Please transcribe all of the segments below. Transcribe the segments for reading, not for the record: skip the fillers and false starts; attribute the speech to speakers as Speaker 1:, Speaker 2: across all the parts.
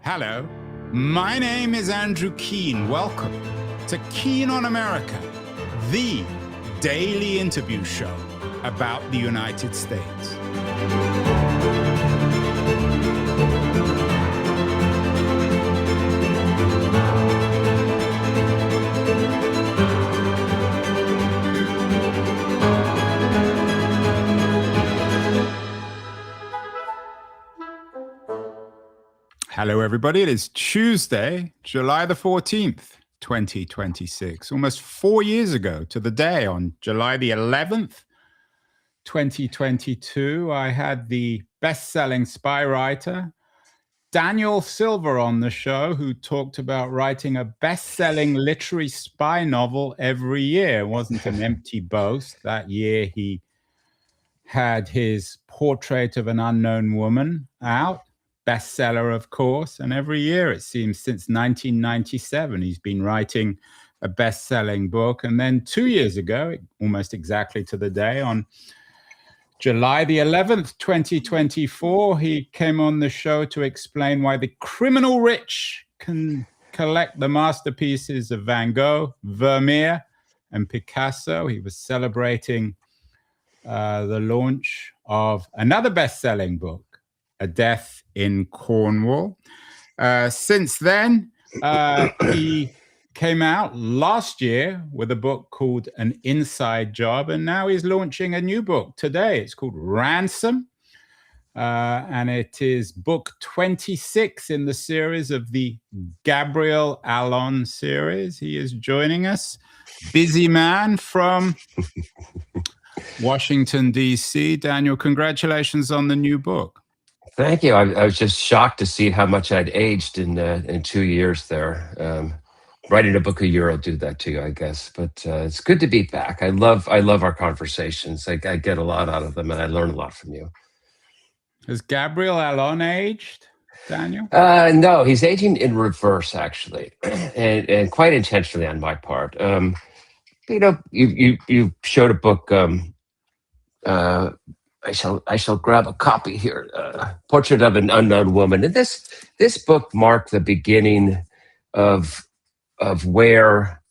Speaker 1: Hello, my name is Andrew Keane. Welcome to Keane on America, the daily interview show about the United States. Hello, everybody. It is Tuesday, July the 14th, 2026. Almost 4 years ago to the day, on July the 11th, 2022, I had the best-selling spy writer Daniel Silva on the show, who talked about writing a best-selling literary spy novel every year. It wasn't an empty boast. That year, he had his Portrait of an Unknown Woman out. Bestseller, of course, and every year, it seems, since 1997, he's been writing a best-selling book. And then 2 years ago, almost exactly to the day, on July the 11th, 2024, he came on the show to explain why the criminal rich can collect the masterpieces of Van Gogh, Vermeer, and Picasso. He was celebrating the launch of another best-selling book, A Death in Cornwall. Since then, he came out last year with a book called An Inside Job, and now he's launching a new book today. It's called Ransom, and it is book 26 in the series of the Gabriel Allon series. He is joining us, busy man from Washington, D.C. Daniel, congratulations on the new book.
Speaker 2: Thank you. I was just shocked to see how much I'd aged in 2 years there. Writing a book a year will do that to you, I guess. But it's good to be back. I love our conversations. I get a lot out of them, and I learn a lot from you.
Speaker 1: Has Gabriel Allon aged, Daniel?
Speaker 2: No, he's aging in reverse, actually, and quite intentionally on my part. You showed a book. I shall grab a copy here. Portrait of an Unknown Woman, and this book marked the beginning of where,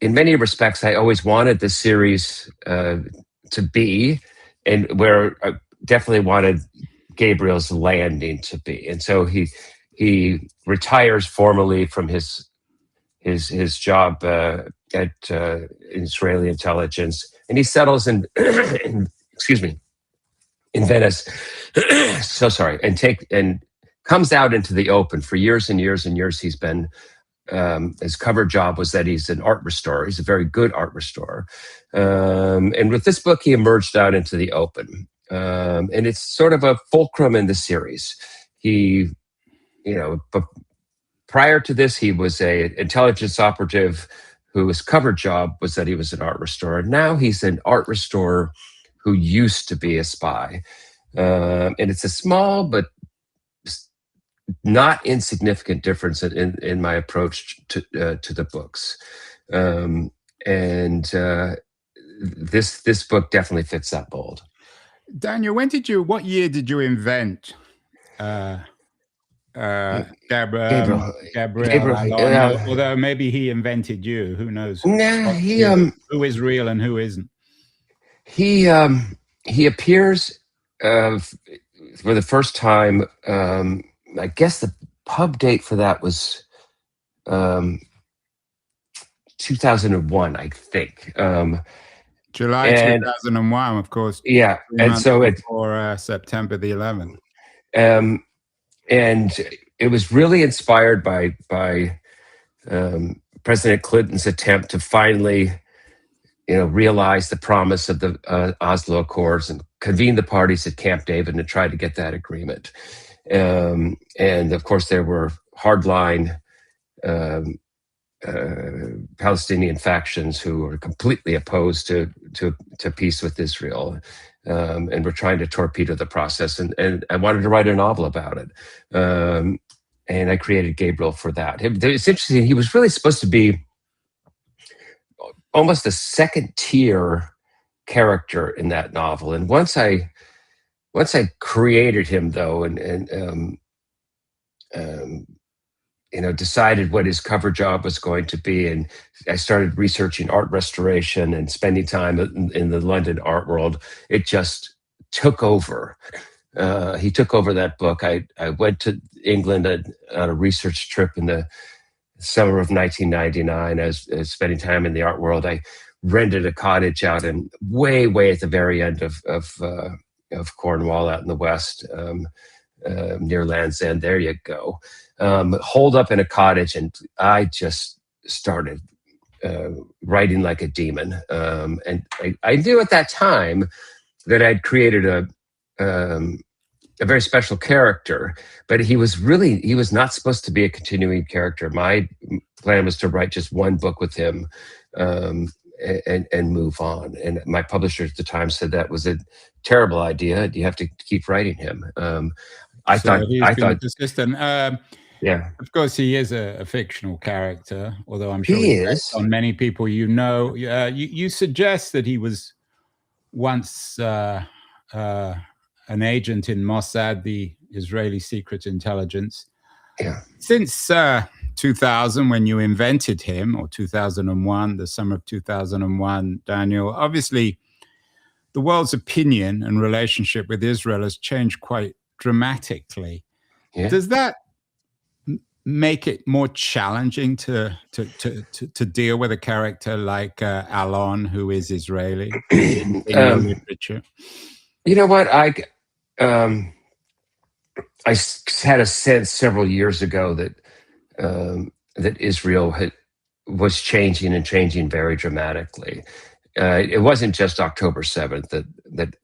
Speaker 2: in many respects, I always wanted the series to be, and where I definitely wanted Gabriel's landing to be. And so he retires formally from his job at Israeli intelligence, and he settles in in Venice. So sorry, and comes out into the open. For years and years and years, he's been, his cover job was that he's an art restorer. He's a very good art restorer. And with this book, he emerged out into the open. And it's sort of a fulcrum in the series. But prior to this, he was an intelligence operative whose cover job was that he was an art restorer. Now he's an art restorer who used to be a spy. And it's a small but not insignificant difference in my approach to the books. This book definitely fits that mold.
Speaker 1: Daniel, what year did you invent Gabriel? Although maybe he invented you, who knows? Who is real and who isn't?
Speaker 2: He appears for the first time. I guess the pub date for that was 2001, I think.
Speaker 1: July 2001, of course.
Speaker 2: Yeah, and so
Speaker 1: for September the 11th.
Speaker 2: And it was really inspired by President Clinton's attempt to finally, realize the promise of the Oslo Accords and convene the parties at Camp David and try to get that agreement. And of course, there were hardline Palestinian factions who were completely opposed to peace with Israel, and were trying to torpedo the process. And I wanted to write a novel about it. And I created Gabriel for that. It's interesting. He was really supposed to be almost a second tier character in that novel. And once I created him, though, and um, decided what his cover job was going to be. And I started researching art restoration and spending time in the London art world. It just took over. He took over that book. I went to England on a research trip in the summer of 1999. I was spending time in the art world. I rented a cottage out in way at the very end of Cornwall, out in the west, near Land's End. There you go. Holed up in a cottage, and I just started writing like a demon. And I knew at that time that I'd created a very special character, but he was not supposed to be a continuing character. My plan was to write just one book with him, and move on. And my publisher at the time said that was a terrible idea. You have to keep writing him. I thought
Speaker 1: persistent.
Speaker 2: Yeah.
Speaker 1: Of course, he is a fictional character, although I'm sure
Speaker 2: he
Speaker 1: he's
Speaker 2: is
Speaker 1: based on many people you know. You suggest that he was once an agent in Mossad, the Israeli secret intelligence.
Speaker 2: Yeah.
Speaker 1: Since 2000, when you invented him, or 2001, the summer of 2001, Daniel, obviously the world's opinion and relationship with Israel has changed quite dramatically.
Speaker 2: Yeah.
Speaker 1: Does that make it more challenging to deal with a character like Allon, who is Israeli, in your literature?
Speaker 2: You know what? I had a sense several years ago that that Israel was changing very dramatically. It wasn't just October 7th that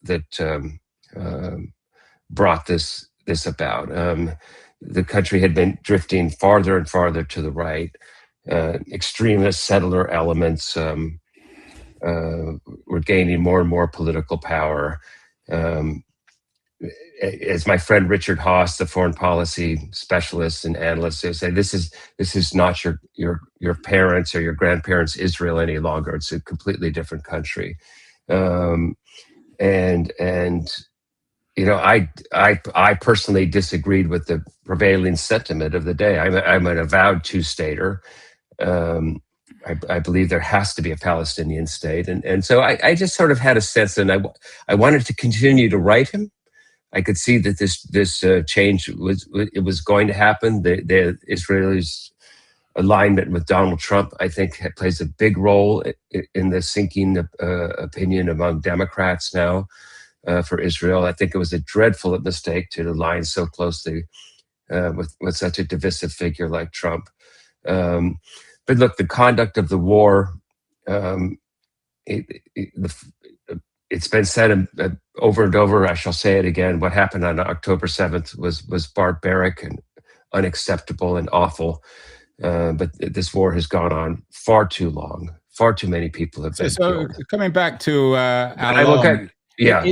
Speaker 2: brought this about. The country had been drifting farther and farther to the right. Extremist settler elements were gaining more and more political power. As my friend Richard Haas, the foreign policy specialist and analyst, they say, this is not your parents' or your grandparents' Israel any longer. It's a completely different country. I personally disagreed with the prevailing sentiment of the day. I'm an avowed two-stater. I believe there has to be a Palestinian state, and so I just sort of had a sense, and I wanted to continue to write him. I could see that this change was going to happen. The Israelis' alignment with Donald Trump, I think, plays a big role in the sinking opinion among Democrats now for Israel. I think it was a dreadful mistake to align so closely with such a divisive figure like Trump. But look, the conduct of the war, it's been said over and over. I shall say it again. What happened on October 7th was barbaric and unacceptable and awful. But this war has gone on far too long. Far too many people have been killed.
Speaker 1: Coming back to Allon,
Speaker 2: yeah.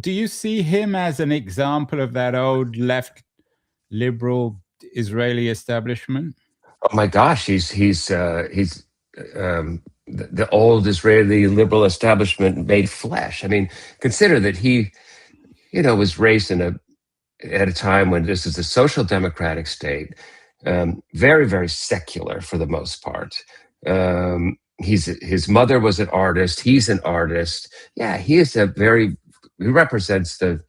Speaker 1: Do you see him as an example of that old left liberal Israeli establishment?
Speaker 2: Oh my gosh, he's the old Israeli liberal establishment made flesh. I mean, consider that he, was raised at a time when this is a social democratic state, very, very secular for the most part. His mother was an artist. He's an artist. Yeah, he represents the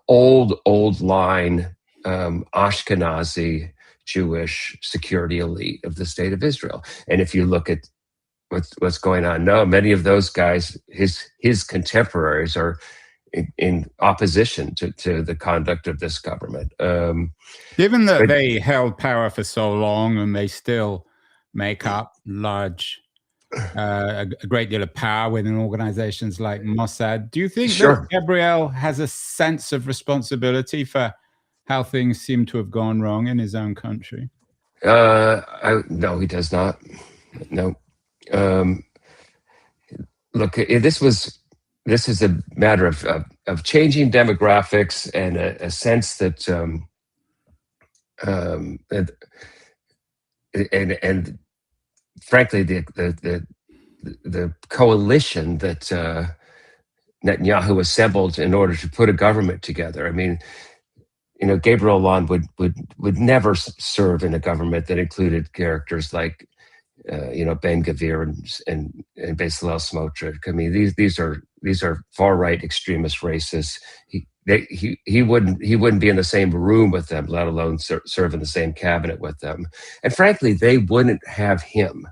Speaker 2: old line Ashkenazi Jewish security elite of the state of Israel. And if you look at what's going on now, many of those guys, his contemporaries, are in opposition to the conduct of this government.
Speaker 1: Given that they held power for so long and they still make up a great deal of power within organizations like Mossad, do you think that Gabriel has a sense of responsibility for how things seem to have gone wrong in his own country?
Speaker 2: No, he does not. No. Look, this is a matter of changing demographics and a sense that and frankly the coalition that Netanyahu assembled in order to put a government together. I mean, Gabriel Allon would never serve in a government that included characters like Ben Gvir and Bezalel Smotrich. I mean, these are far right extremist racists. He wouldn't be in the same room with them, let alone serve in the same cabinet with them. And frankly, they wouldn't have him.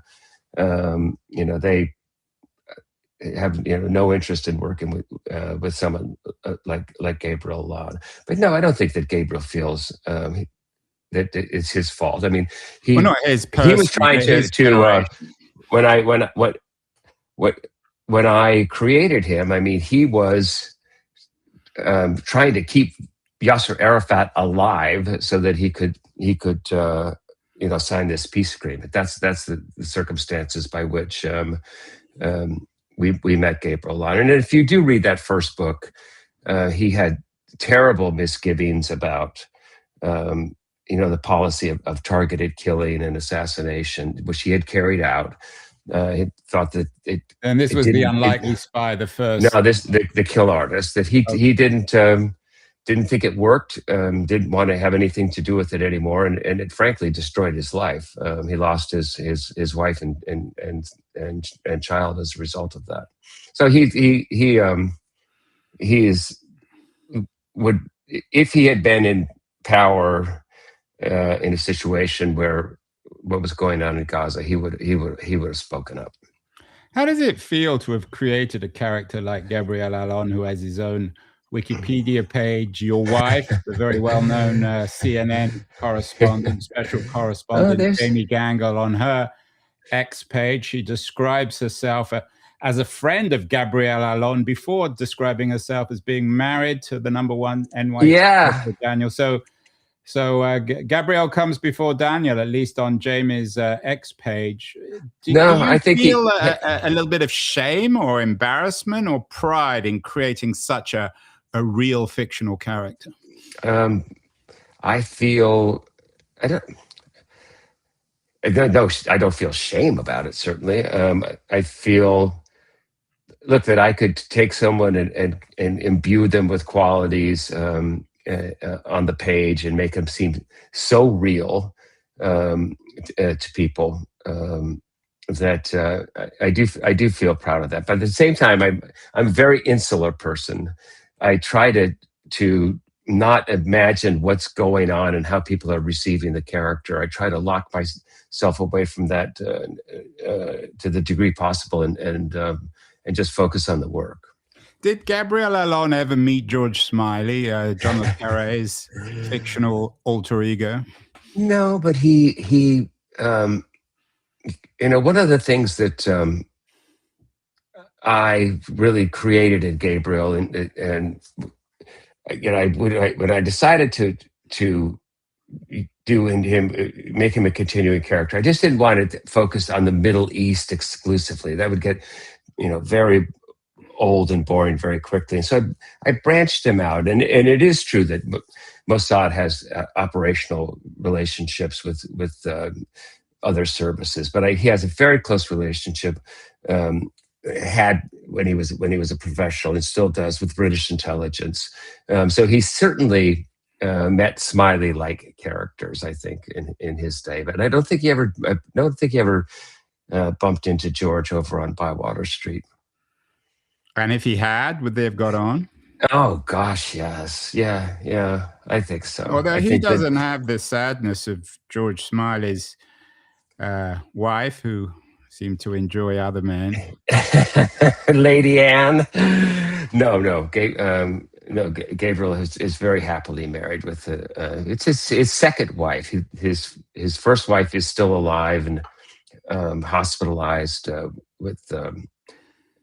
Speaker 2: They have no interest in working with someone like Gabriel Allon. But no, I don't think that Gabriel feels that it's his fault. I mean, he
Speaker 1: not his
Speaker 2: he was
Speaker 1: person,
Speaker 2: trying
Speaker 1: but his
Speaker 2: to
Speaker 1: generation.
Speaker 2: when I created him. I mean, he was trying to keep Yasser Arafat alive so that he could sign this peace agreement. That's the circumstances by which we met Gabriel Allon. And if you do read that first book, he had terrible misgivings about the policy of targeted killing and assassination, which he had carried out. He thought that it.
Speaker 1: And this was the unlikely spy, the first.
Speaker 2: No, the kill artist, that he didn't think it worked. Didn't want to have anything to do with it anymore, and it frankly destroyed his life. He lost his wife and child as a result of that. So would, if he had been in power in a situation where what was going on in Gaza, he would have spoken up.
Speaker 1: How does it feel to have created a character like Gabriel Allon, who has his own Wikipedia page? Your wife, the very well-known CNN correspondent, special correspondent, Jamie Gangle, on her X page, she describes herself as a friend of Gabriel Allon before describing herself as being married to the #1 NYC Daniel. So Gabriel comes before Daniel, at least on Jamie's X page. Do you
Speaker 2: I think
Speaker 1: feel a little bit of shame or embarrassment or pride in creating such a real fictional character?
Speaker 2: I don't feel shame about it, certainly. I feel, look, that I could take someone and imbue them with qualities on the page and make them seem so real to people that I do feel proud of that. But at the same time, I'm a very insular person. I try to not imagine what's going on and how people are receiving the character. I try to lock myself away from that to the degree possible and just focus on the work.
Speaker 1: Did Gabriel Allon ever meet George Smiley, John le Carré's fictional alter ego?
Speaker 2: No, but he one of the things that I really created in Gabriel, and when I decided to do in him, make him a continuing character, I just didn't want to focus on the Middle East exclusively. That would get very old and boring very quickly. And so I branched him out. And it is true that Mossad has operational relationships with other services, but he has a very close relationship, had when he was a professional, and still does, with British intelligence. So he certainly met Smiley-like characters, I think, in his day. But I don't think he ever bumped into George over on Bywater Street.
Speaker 1: And if he had, would they have got on?
Speaker 2: Oh gosh, yes, yeah, I think so.
Speaker 1: Although he doesn't have the sadness of George Smiley's wife, who seemed to enjoy other men.
Speaker 2: Lady Anne. No. Gabriel is very happily married with it's his second wife. His first wife is still alive and hospitalized with.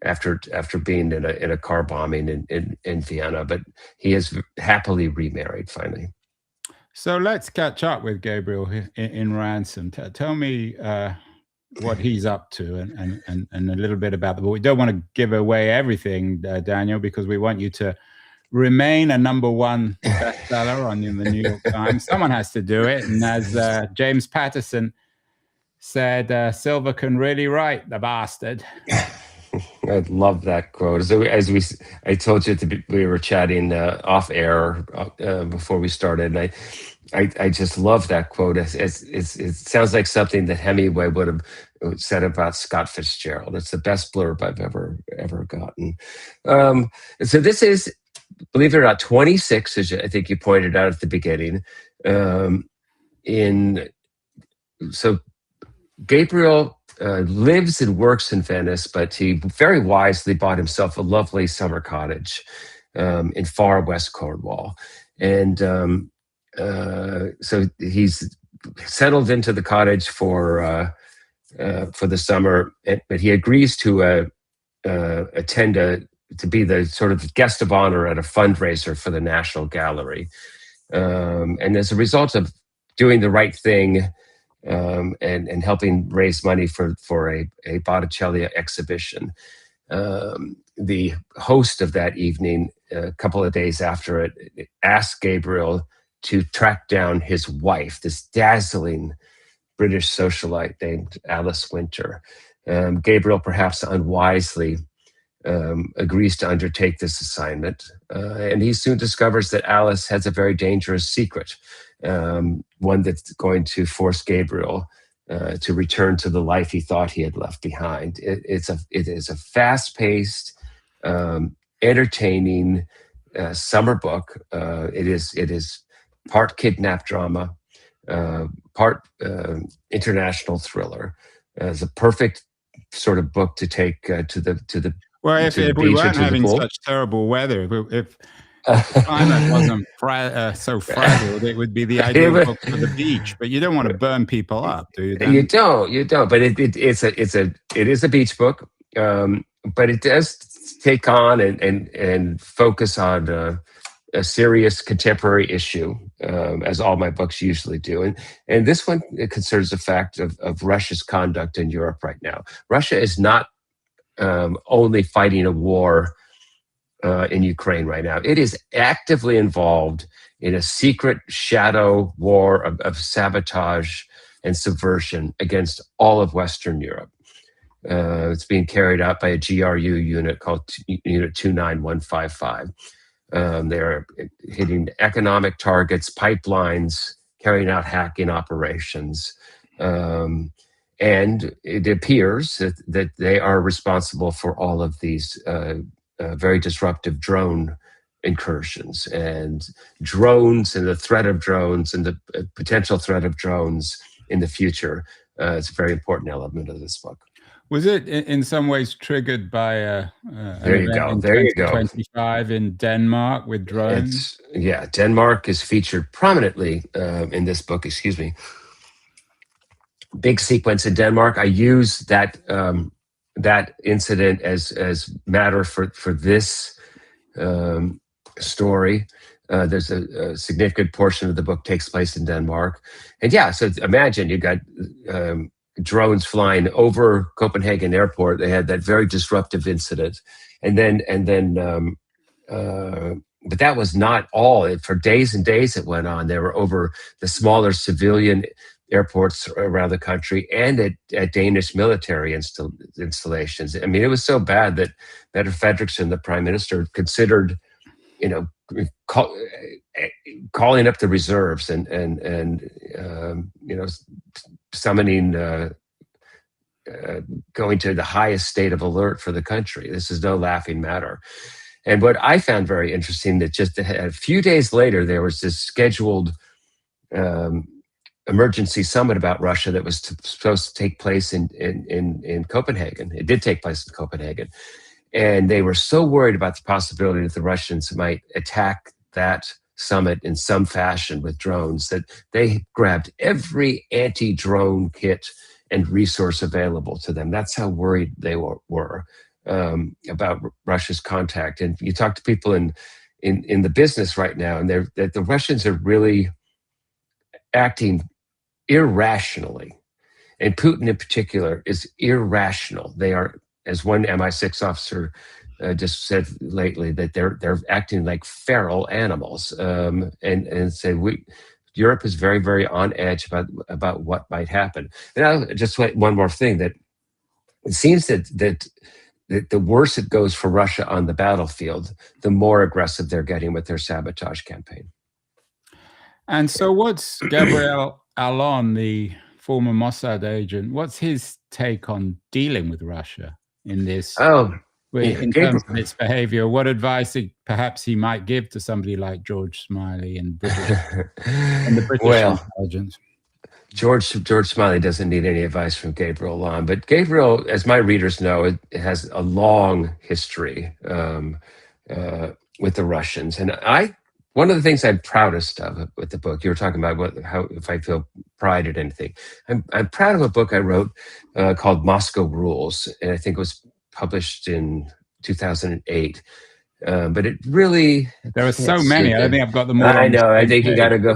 Speaker 2: After being in a car bombing in Vienna, but he is happily remarried finally.
Speaker 1: So let's catch up with Gabriel in Ransom. Tell me what he's up to and a little bit about the book. We don't want to give away everything, Daniel, because we want you to remain a #1 bestseller on the New York Times. Someone has to do it, and as James Patterson said, Silva can really write, the bastard.
Speaker 2: I love that quote. So I told you we were chatting off air before we started, and I just love that quote. It sounds like something that Hemingway would have said about Scott Fitzgerald. It's the best blurb I've ever gotten. Um, so this is, believe it or not, 26, as I think you pointed out at the beginning. In so Gabriel lives and works in Venice, but he very wisely bought himself a lovely summer cottage in far west Cornwall. And so he's settled into the cottage for the summer, but he agrees to attend to be the sort of guest of honor at a fundraiser for the National Gallery. And as a result of doing the right thing, and helping raise money for a Botticelli exhibition. The host of that evening, a couple of days after it, asked Gabriel to track down his wife, this dazzling British socialite named Alice Winter. Gabriel, perhaps unwisely, agrees to undertake this assignment, and he soon discovers that Alice has a very dangerous secret, one that's going to force Gabriel to return to the life he thought he had left behind. It is a fast-paced, entertaining summer book. It is part kidnap drama, part international thriller. It's a perfect sort of book to take to the
Speaker 1: Well, if we weren't having such terrible weather, if the climate wasn't so fragile, it would be the ideal book for the beach. But you don't want to burn people up, do you? Dan?
Speaker 2: You don't. But it is a beach book, but it does take on and focus on a serious contemporary issue, as all my books usually do. And this one concerns the fact of Russia's conduct in Europe right now. Russia is not only fighting a war in Ukraine right now. It is actively involved in a secret shadow war of sabotage and subversion against all of Western Europe. It's being carried out by a GRU unit called Unit 29155. They're hitting economic targets, pipelines, carrying out hacking operations. And it appears that they are responsible for all of these very disruptive drone incursions, and the threat of drones and the potential threat of drones in the future. It's a very important element of this book.
Speaker 1: Was it in some ways triggered by an event
Speaker 2: in
Speaker 1: in 2025 in Denmark with drones?
Speaker 2: Denmark is featured prominently in this book. Excuse me. Big sequence in Denmark. I use that incident as matter for this story. There's a significant portion of the book takes place in Denmark, and so imagine you got drones flying over Copenhagen Airport. They had that very disruptive incident, and then but that was not all. For days and days it went on. They were over the smaller civilian airports around the country and at Danish military installations. I mean, it was so bad that Mette Frederiksen, the prime minister, considered, calling up the reserves and summoning, going to the highest state of alert for the country. This is no laughing matter. And what I found very interesting, that just a few days later, there was this scheduled emergency summit about Russia that was supposed to take place in Copenhagen. It did take place in Copenhagen. And they were so worried about the possibility that the Russians might attack that summit in some fashion with drones that they grabbed every anti-drone kit and resource available to them. That's how worried they were about Russia's contact. And you talk to people in the business right now, and that the Russians are really acting irrationally. And Putin in particular is irrational. They are, as one MI6 officer just said lately, that they're acting like feral animals, and say Europe is very, very on edge about what might happen. And I'll just one more thing, that it seems that the worse it goes for Russia on the battlefield, the more aggressive they're getting with their sabotage campaign.
Speaker 1: And so what's Gabriel Allon, the former Mossad agent, what's his take on dealing with Russia in this, in terms of its behavior? What advice perhaps he might give to somebody like George Smiley and the British intelligence?
Speaker 2: George Smiley doesn't need any advice from Gabriel Allon, but Gabriel, as my readers know, it has a long history with the Russians. And one of the things I'm proudest of with the book, you were talking about if I feel pride at anything. I'm proud of a book I wrote called Moscow Rules, and I think it was published in 2008. But it really...
Speaker 1: There are so many. I don't think I've got them all.
Speaker 2: I know. I think you got to go.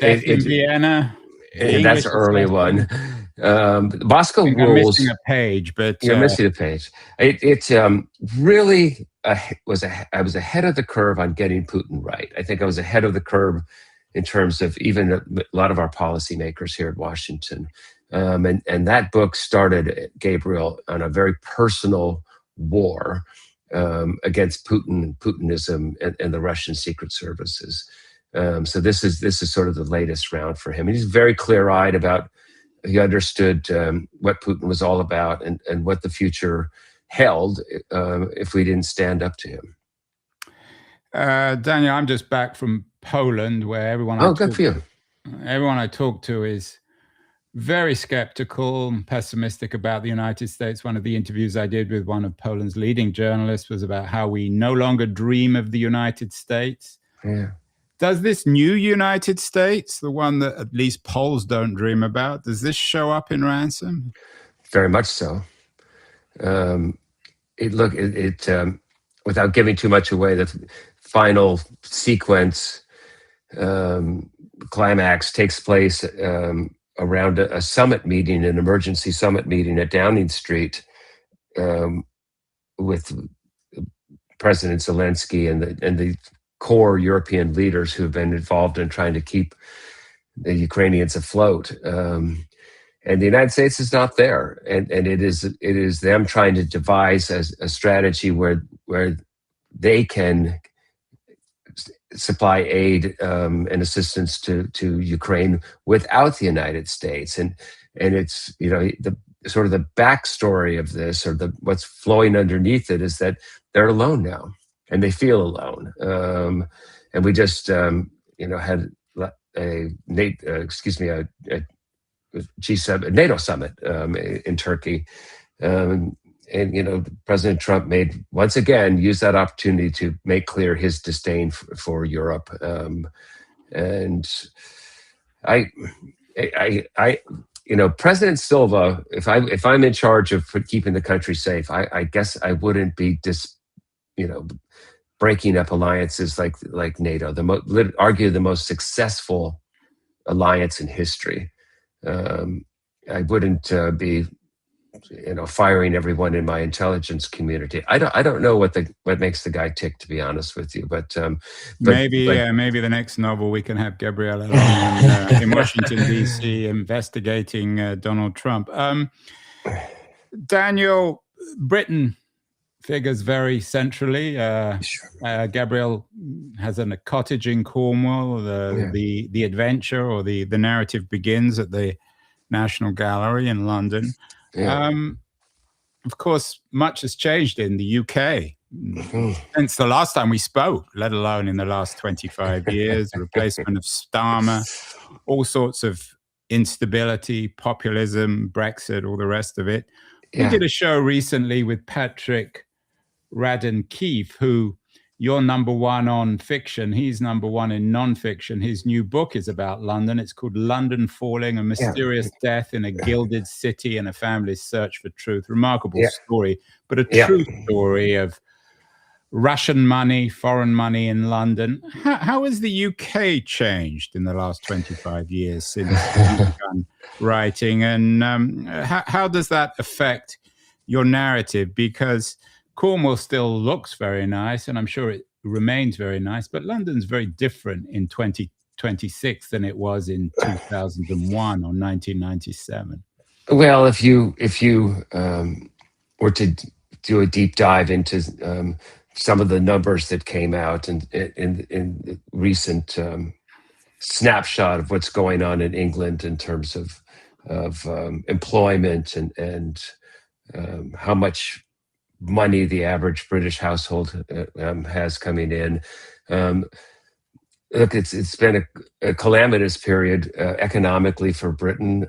Speaker 1: Death in Vienna.
Speaker 2: That's an early one. Moscow Rules.
Speaker 1: I'm missing a page, but...
Speaker 2: You're missing a page. It really I was ahead of the curve on getting Putin right. I think I was ahead of the curve in terms of even a lot of our policymakers here at Washington. And that book started, Gabriel, on a very personal war against Putin, Putinism, and the Russian secret services. So this is sort of the latest round for him. And he's very clear-eyed about. He understood what Putin was all about and what the future held if we didn't stand up to him.
Speaker 1: Daniel, I'm just back from Poland, where everyone.
Speaker 2: Good for you.
Speaker 1: Everyone I talk to is very skeptical and pessimistic about the United States. One of the interviews I did with one of Poland's leading journalists was about how we no longer dream of the United States.
Speaker 2: Yeah.
Speaker 1: Does this new United States, the one that at least Poles don't dream about, does this show up in Ransom?
Speaker 2: Very much so. Without giving too much away, the final sequence climax takes place around a summit meeting, an emergency summit meeting at Downing Street with President Zelensky and the core European leaders who have been involved in trying to keep the Ukrainians afloat. And the United States is not there. And it is them trying to devise a strategy where they can supply aid and assistance to Ukraine without the United States. And it's, the sort of the backstory of this, or what's flowing underneath it, is that they're alone now. And they feel alone. And we just, had a NATO summit in Turkey. And President Trump once again used that opportunity to make clear his disdain for Europe. And President Silva, if I'm in charge of keeping the country safe, I guess I wouldn't be breaking up alliances like NATO, argue the most successful alliance in history. I wouldn't be, firing everyone in my intelligence community. I don't know what makes the guy tick, to be honest with you. But
Speaker 1: maybe the next novel we can have Gabriel Allon in Washington D.C. investigating Donald Trump. Daniel, Britain figures very centrally. Gabriel has a cottage in Cornwall. The adventure or the narrative begins at the National Gallery in London.
Speaker 2: Yeah.
Speaker 1: Of course, much has changed in the UK since the last time we spoke, let alone in the last 25 years. The replacement of Starmer, all sorts of instability, populism, Brexit, all the rest of it. Yeah. We did a show recently with Patrick Radden-Keefe, who you're number one on fiction. He's number one in nonfiction. His new book is about London. It's called London Falling, a mysterious death in a gilded city and a family's search for truth. Remarkable story, but a true story of Russian money, foreign money in London. How has the UK changed in the last 25 years since you began writing? And how does that affect your narrative? Because Cornwall still looks very nice, and I'm sure it remains very nice, but London's very different in 2026 than it was in 2001 or 1997.
Speaker 2: Well, if you do a deep dive into some of the numbers that came out in the recent snapshot of what's going on in England in terms of employment and how much money the average British household has coming in. Look, it's been a calamitous period economically for Britain,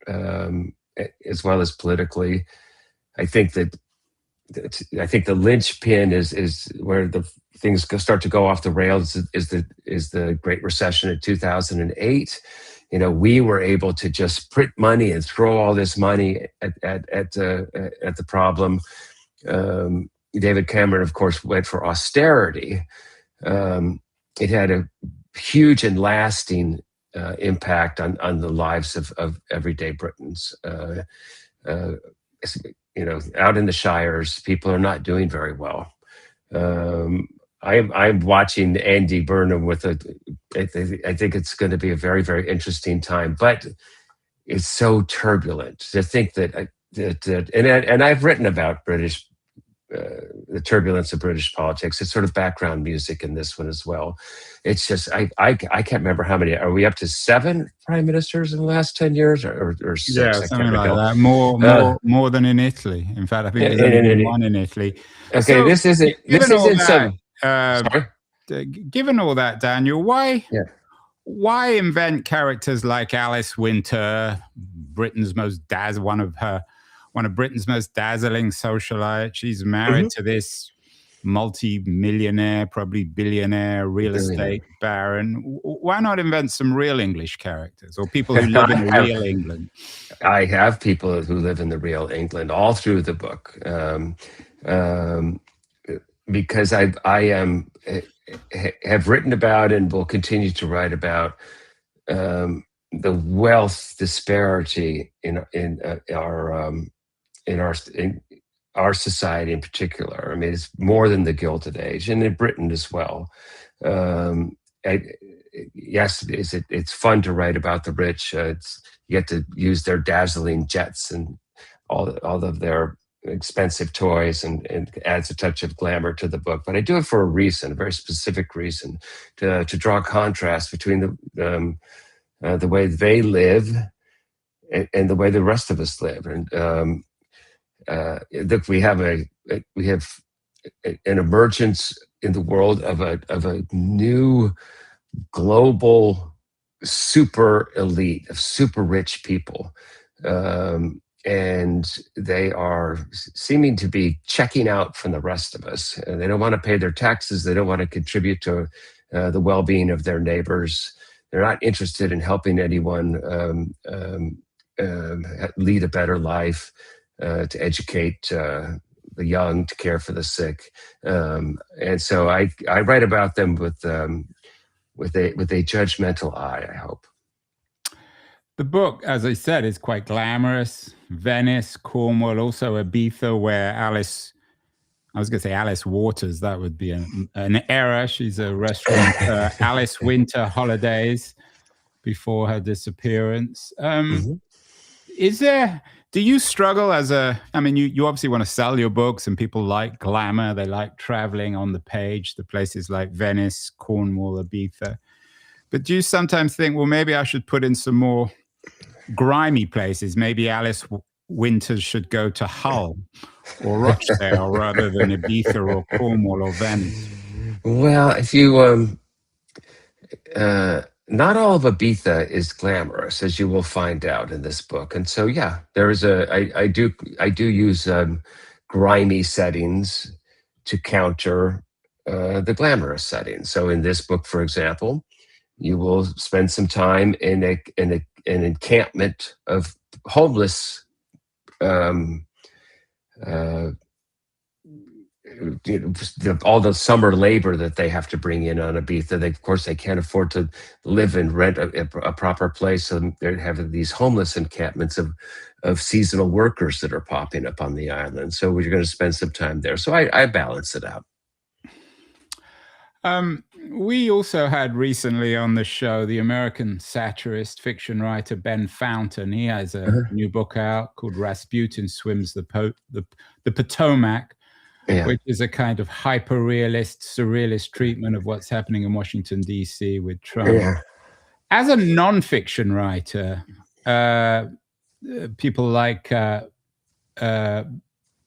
Speaker 2: as well as politically. I think the linchpin is where the things start to go off the rails is the Great Recession in 2008. We were able to just print money and throw all this money at the problem. David Cameron, of course, went for austerity. It had a huge and lasting impact on the lives of everyday Britons. Out in the shires, people are not doing very well. I'm watching Andy Burnham I think it's going to be a very, very interesting time, but it's so turbulent to think and I've written about the turbulence of British politics. It's sort of background music in this one as well. It's just, I can't remember how many, are we up to 7 prime ministers in the last 10 years or 6?
Speaker 1: Yeah,
Speaker 2: I
Speaker 1: something
Speaker 2: can't
Speaker 1: like
Speaker 2: recall.
Speaker 1: that. More than in Italy. In fact, I think there's only been one in Italy.
Speaker 2: Okay,
Speaker 1: So,
Speaker 2: this isn't some. Sorry?
Speaker 1: Given all that, Daniel, why
Speaker 2: Yeah.
Speaker 1: invent characters like Alice Winter, one of Britain's most dazzling socialites? She's married to this multi-millionaire, probably billionaire real estate baron. Why not invent some real English characters or people who live in real England?
Speaker 2: I have people who live in the real England all through the book, because I have written about and will continue to write about the wealth disparity in our society in particular. I mean, it's more than the Gilded Age, and in Britain as well. Yes, it's fun to write about the rich. You get to use their dazzling jets and all of their expensive toys, and adds a touch of glamour to the book. But I do it for a reason, a very specific reason, to draw a contrast between the way they live and the way the rest of us live. And look, we have an emergence in the world of a new global super elite of super rich people, and they are seeming to be checking out from the rest of us. And they don't want to pay their taxes. They don't want to contribute to the well-being of their neighbors. They're not interested in helping anyone lead a better life, to educate the young, to care for the sick. And so I write about them with a judgmental eye, I hope.
Speaker 1: The book, as I said, is quite glamorous. Venice, Cornwall, also Ibiza, where Alice Waters, that would be an error. She's a restaurant, Alice Winter Holidays, before her disappearance. Do you struggle you obviously want to sell your books, and people like glamour. They like traveling on the page, the places like Venice, Cornwall, Ibiza. But do you sometimes think, well, maybe I should put in some more grimy places? Maybe Alice Winters should go to Hull or Rochdale rather than Ibiza or Cornwall or Venice.
Speaker 2: Well, if you not all of Ibiza is glamorous, as you will find out in this book. And so, yeah, there is I do use grimy settings to counter the glamorous settings. So in this book, for example, you will spend some time in an encampment of homeless all the summer labor that they have to bring in on Ibiza. Of course, they can't afford to live and rent a proper place, so they have these homeless encampments of seasonal workers that are popping up on the island. So we're going to spend some time there. So I balance it out.
Speaker 1: We also had recently on the show the American satirist, fiction writer Ben Fountain. He has a
Speaker 2: Uh-huh.
Speaker 1: new book out called Rasputin Swims the Potomac,
Speaker 2: Yeah.
Speaker 1: which is a kind of hyper-realist, surrealist treatment of what's happening in Washington, D.C. with Trump.
Speaker 2: Yeah.
Speaker 1: As a non-fiction writer, people like uh,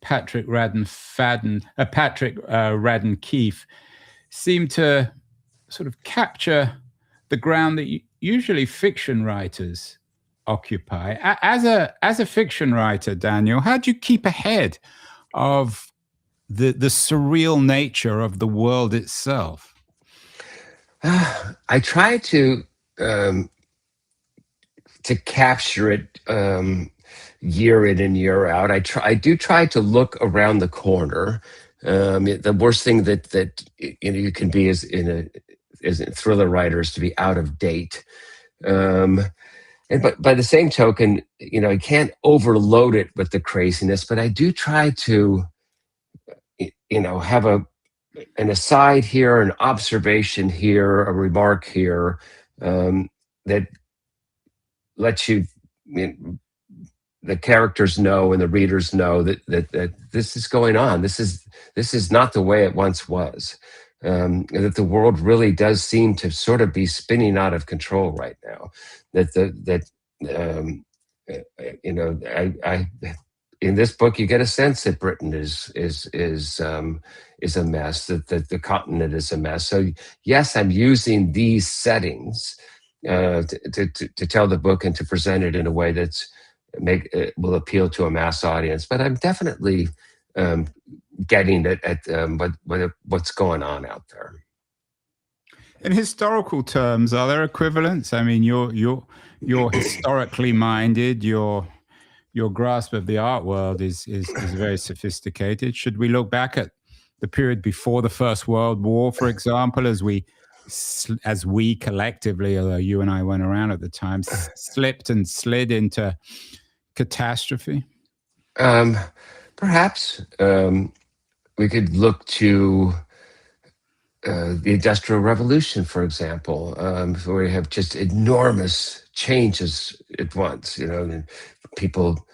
Speaker 1: Patrick Radden Keefe seem to sort of capture the ground that usually fiction writers occupy. As a fiction writer, Daniel, how do you keep ahead of the surreal nature of the world itself?
Speaker 2: I try um, to capture it year in and year out. I do try to look around the corner. The worst thing that you can be as a thriller writer is to be out of date. Um, and but by the same token, I can't overload it with the craziness. But I do try to have an aside here, an observation here, a remark here, that lets the characters know and the readers know that this is going on. This is not the way it once was. And that the world really does seem to sort of be spinning out of control right now. That um, I in this book you get a sense that Britain is a mess. That the continent is a mess. So yes, I'm using these settings to tell the book and to present it in a way that's will appeal to a mass audience. But I'm definitely um, getting it at what's going on out there.
Speaker 1: In historical terms, are there equivalents? I mean, you're historically minded. Your grasp of the art world is very sophisticated. Should we look back at the period before the First World War, for example, as we collectively, although you and I weren't around at the time, slipped and slid into catastrophe?
Speaker 2: Um, Perhaps we could look to the Industrial Revolution, for example, where you have just enormous changes at once. And people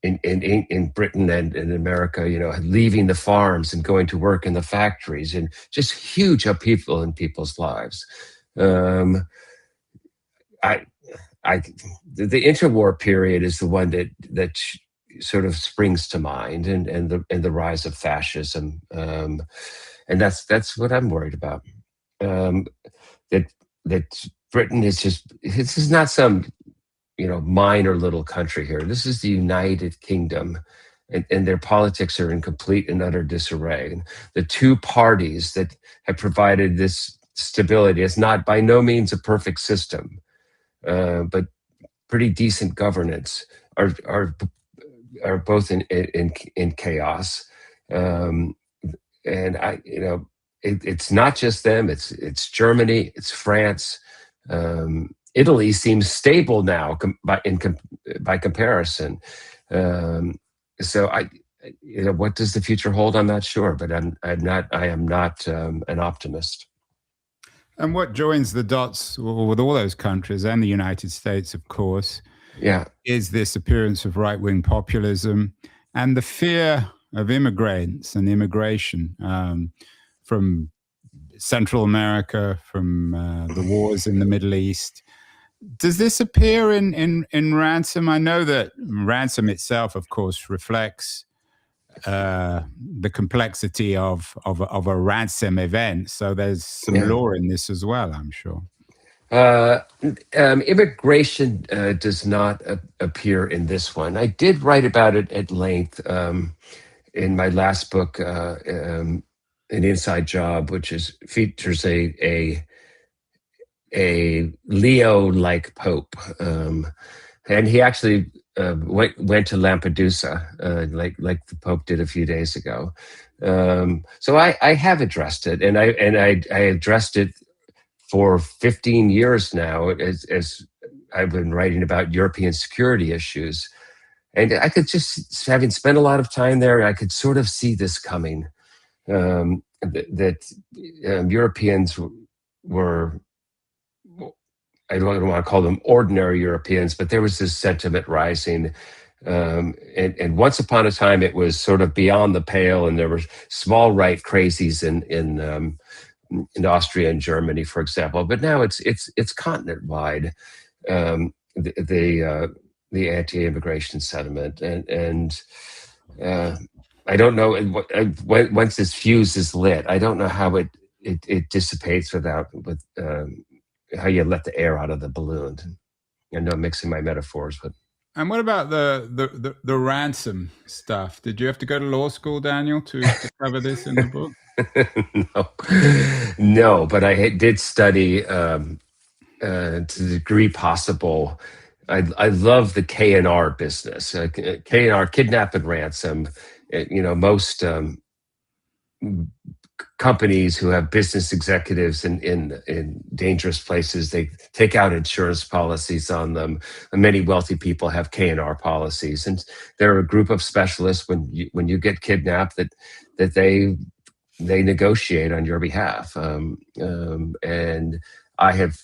Speaker 2: in Britain and in America, leaving the farms and going to work in the factories, and just huge upheaval in people's lives. Um, I, I, the interwar period is the one that sort of springs to mind, and the rise of fascism, and that's what I'm worried about. Um, that that Britain is just this is not some minor little country here. This is the United Kingdom, and their politics are in complete and utter disarray. And the two parties that have provided this stability is not by no means a perfect system, but pretty decent governance are both in chaos. Um, and it's not just them. It's Germany. It's France. Italy seems stable now by comparison. So what does the future hold? I'm not sure, but I am not an optimist.
Speaker 1: And what joins the dots with all those countries and the United States, of course,
Speaker 2: Yeah.
Speaker 1: is this appearance of right-wing populism and the fear of immigrants and immigration from Central America, from the wars in the Middle East. Does this appear in Ransom? I know that Ransom itself, of course, reflects the complexity of a ransom event. So there's some lore in this as well, I'm sure.
Speaker 2: Immigration does not appear in this one. I did write about it at length in my last book, An Inside Job, which features a Leo-like Pope, and he actually went to Lampedusa, like the Pope did a few days ago. So I have addressed it, and I addressed it for 15 years now, as I've been writing about European security issues. And I could just, having spent a lot of time there, I could sort of see this coming, that Europeans were, I don't want to call them ordinary Europeans, but there was this sentiment rising. And once upon a time, it was sort of beyond the pale, and there were small right crazies in Austria and Germany, for example. But now it's continent wide. The anti-immigration sentiment, and I don't know once this fuse is lit. I don't know how it dissipates with how you let the air out of the balloon. I know I'm mixing my metaphors, but.
Speaker 1: And what about the ransom stuff? Did you have to go to law school, Daniel, to cover this in the book?
Speaker 2: No, but I did study to the degree possible. I love the K&R business. K&R, kidnap and ransom. Most companies who have business executives in dangerous places, they take out insurance policies on them. And many wealthy people have K&R policies, and they're a group of specialists when you get kidnapped that they negotiate on your behalf. And I have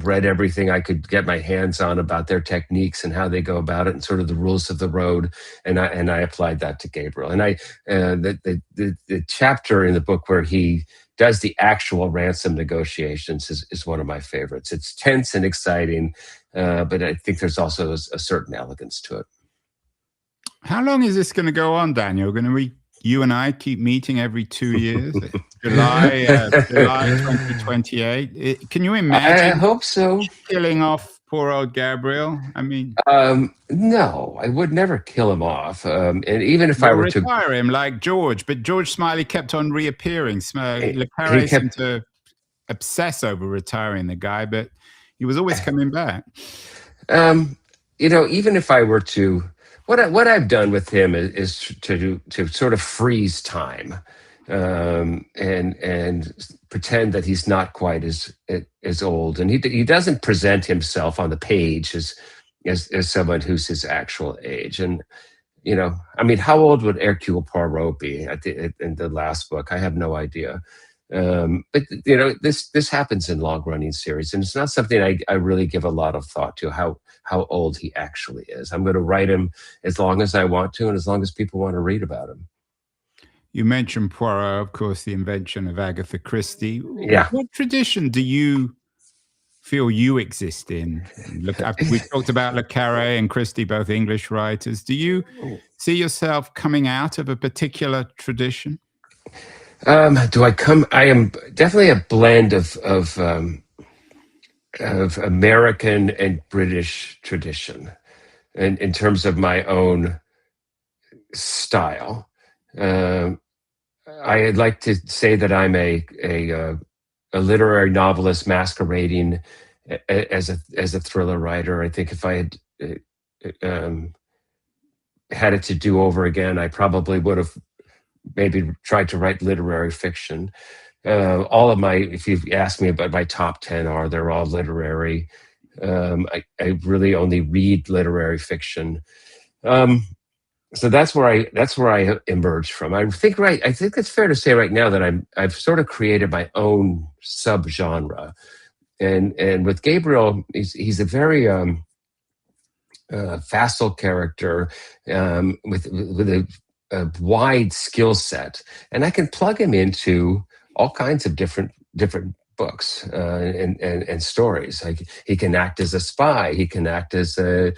Speaker 2: read everything I could get my hands on about their techniques and how they go about it, and sort of the rules of the road. And I applied that to Gabriel. And the chapter in the book where he does the actual ransom negotiations is one of my favorites. It's tense and exciting, but I think there's also a certain elegance to it.
Speaker 1: How long is this going to go on, Daniel? You and I keep meeting every 2 years. July 2028. Can you imagine?
Speaker 2: I hope so.
Speaker 1: Killing off poor old Gabriel. I mean,
Speaker 2: no, I would never kill him off. And even if I were to
Speaker 1: retire him like George, but George Smiley kept on reappearing. Le Carre seemed to obsess over retiring the guy, but he was always coming back.
Speaker 2: Even if I were to. What I've done with him is to sort of freeze time, and pretend that he's not quite as old, and he doesn't present himself on the page as someone who's his actual age. And how old would Hercule Poirot be in the last book? I have no idea. But this happens in long running series, and it's not something I really give a lot of thought to how old he actually is. I'm going to write him as long as I want to, and as long as people want to read about him.
Speaker 1: You mentioned Poirot, of course, the invention of Agatha Christie.
Speaker 2: Yeah.
Speaker 1: What tradition do you feel you exist in? We talked about Le Carre and Christie, both English writers. Do you see yourself coming out of a particular tradition?
Speaker 2: I am definitely a blend of American and British tradition, and in terms of my own style. I'd like to say that I'm a literary novelist masquerading as a thriller writer. I think if I had it to do over again, I probably would have maybe tried to write literary fiction. If you ask me about my top 10 they're all literary. I really only read literary fiction. So that's where I emerged from. I think it's fair to say right now that I've sort of created my own subgenre. And with Gabriel, he's a very facile character, with a wide skill set, and I can plug him into all kinds of different books and stories. Like, he can act as a spy. He can act as an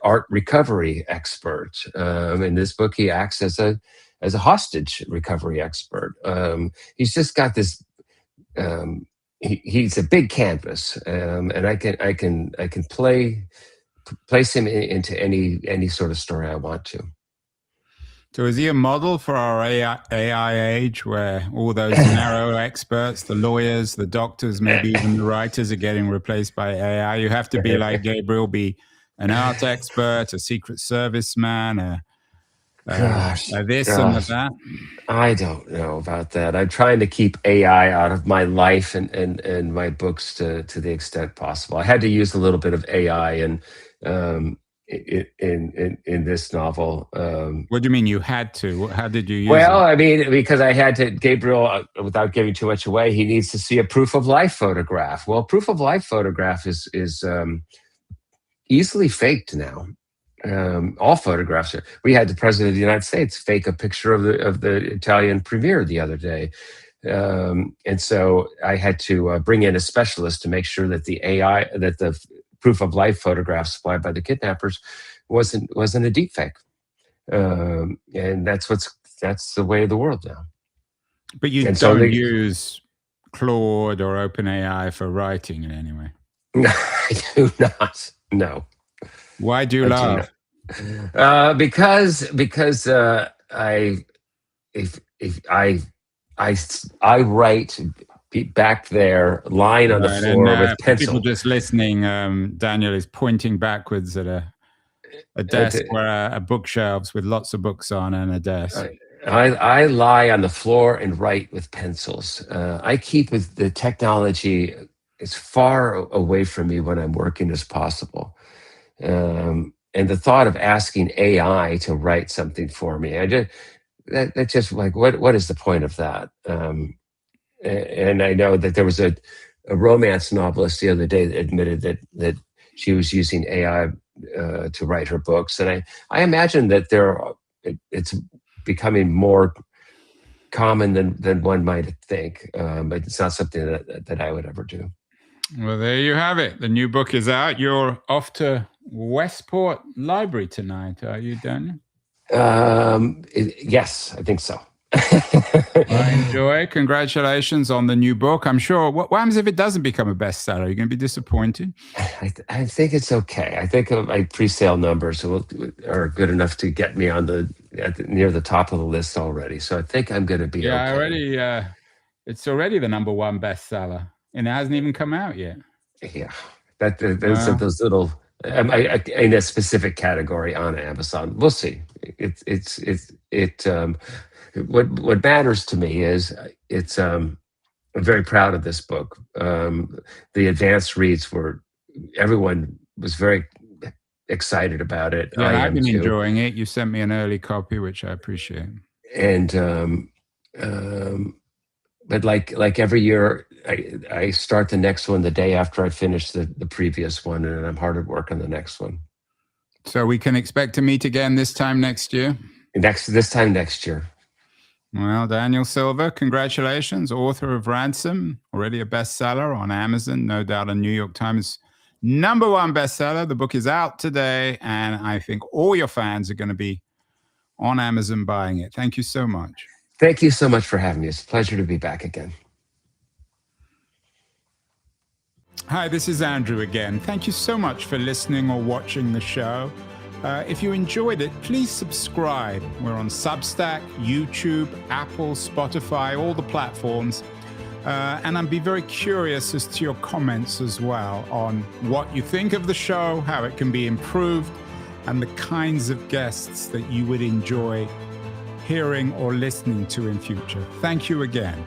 Speaker 2: art recovery expert. In this book, he acts as a hostage recovery expert. He's just got this. He's a big canvas, and I can place him into any sort of story I want to.
Speaker 1: So is he a model for our AI age, where all those narrow experts, the lawyers, the doctors, maybe even the writers, are getting replaced by AI? You have to be like Gabriel, be an art expert, a Secret Service man, a this and a that.
Speaker 2: I don't know about that. I'm trying to keep AI out of my life and my books to the extent possible. I had to use a little bit of AI in this novel.
Speaker 1: What do you mean you had to? How did you use
Speaker 2: Well,
Speaker 1: it?
Speaker 2: I mean, because I had to, Gabriel, without giving too much away, he needs to see a proof of life photograph. Well, proof of life photograph is easily faked now. All photographs are. We had the president of the United States fake a picture of the Italian premier the other day, and so I had to bring in a specialist to make sure that the proof of life photograph supplied by the kidnappers wasn't a deep fake. And that's the way of the world now.
Speaker 1: But you
Speaker 2: And
Speaker 1: don't use Claude or OpenAI for writing in any way.
Speaker 2: I do not. No.
Speaker 1: Why do you laugh?
Speaker 2: Because I write back there, lying on the floor with pencil.
Speaker 1: People just listening, Daniel is pointing backwards at a desk where a bookshelves with lots of books on and a desk.
Speaker 2: I lie on the floor and write with pencils. I keep the technology as far away from me when I'm working as possible. And the thought of asking AI to write something for me, that just like, what is the point of that? And I know that there was a romance novelist the other day that admitted that she was using AI to write her books, and I imagine that it's becoming more common than one might think, but it's not something that I would ever do.
Speaker 1: Well, there you have it. The new book is out. You're off to Westport Library tonight, are you, Daniel?
Speaker 2: Yes, I think so.
Speaker 1: Enjoy. Congratulations on the new book. I'm sure. What happens if it doesn't become a bestseller? Are you going to be disappointed?
Speaker 2: I think it's okay. I think my pre-sale numbers are good enough to get me near the top of the list already. So I think I'm going to be okay.
Speaker 1: It's already the number one bestseller, and it hasn't even come out yet.
Speaker 2: Yeah, those little in a specific category on Amazon. We'll see. What matters to me is I'm very proud of this book. The advanced reads everyone was very excited about it.
Speaker 1: Yeah, I've been enjoying it. You sent me an early copy, which I appreciate.
Speaker 2: And but like every year, I start the next one the day after I finish the previous one, and I'm hard at work on the next one.
Speaker 1: So we can expect to meet again this time next year?
Speaker 2: This time next year.
Speaker 1: Well, Daniel Silva, congratulations, author of Ransom, already a bestseller on Amazon, no doubt a New York Times #1 bestseller. The book is out today, and I think all your fans are going to be on Amazon buying it. Thank you so much.
Speaker 2: Thank you so much for having me. It's a pleasure to be back again.
Speaker 1: Hi, this is Andrew again. Thank you so much for listening or watching the show. If you enjoyed it, please subscribe. We're on Substack, YouTube, Apple, Spotify, all the platforms. And I'd be very curious as to your comments as well on what you think of the show, how it can be improved, and the kinds of guests that you would enjoy hearing or listening to in future. Thank you again.